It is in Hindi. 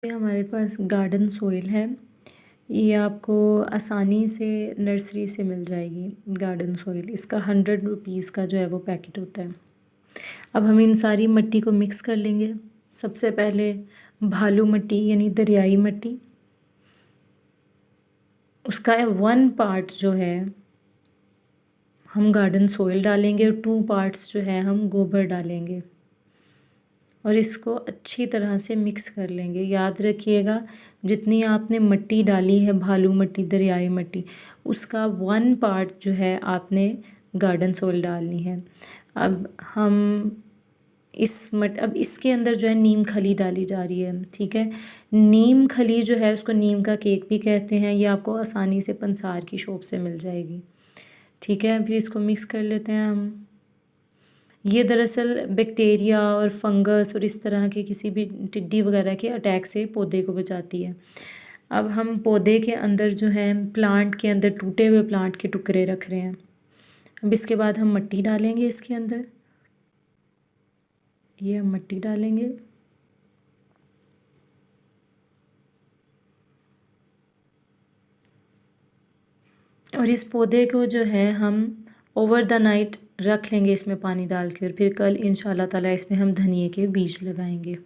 ये हमारे पास गार्डन सोइल है। ये आपको आसानी से नर्सरी से मिल जाएगी। गार्डन सोइल इसका 100 रुपीज़ का जो है वो पैकेट होता है। अब हम इन सारी मिट्टी को मिक्स कर लेंगे। सबसे पहले भालू मिट्टी यानी दरियाई मिट्टी, उसका 1 पार्ट जो है हम गार्डन सोइल डालेंगे और 2 पार्ट्स जो है हम गोबर डालेंगे और इसको अच्छी तरह से मिक्स कर लेंगे। याद रखिएगा, जितनी आपने मिट्टी डाली है, भालू मिट्टी, दरियाई मिट्टी, उसका 1 पार्ट जो है आपने गार्डन सोइल डालनी है। अब हम अब इसके अंदर जो है नीम खली डाली जा रही है। ठीक है, नीम खली जो है उसको नीम का केक भी कहते हैं। ये आपको आसानी से पंसार की शॉप से मिल जाएगी। ठीक है, फिर इसको मिक्स कर लेते हैं हम। ये दरअसल बैक्टीरिया और फंगस और इस तरह के किसी भी टिड्डी वगैरह के अटैक से पौधे को बचाती है। अब हम पौधे के अंदर जो है, प्लांट के अंदर टूटे हुए प्लांट के टुकड़े रख रहे हैं। अब इसके बाद हम मिट्टी डालेंगे इसके अंदर। ये हम मिट्टी डालेंगे और इस पौधे को जो है हम ओवर द नाइट रख लेंगे इसमें पानी डाल के, और फिर कल इंशाल्लाह ताला इसमें हम धनिए के बीज लगाएंगे।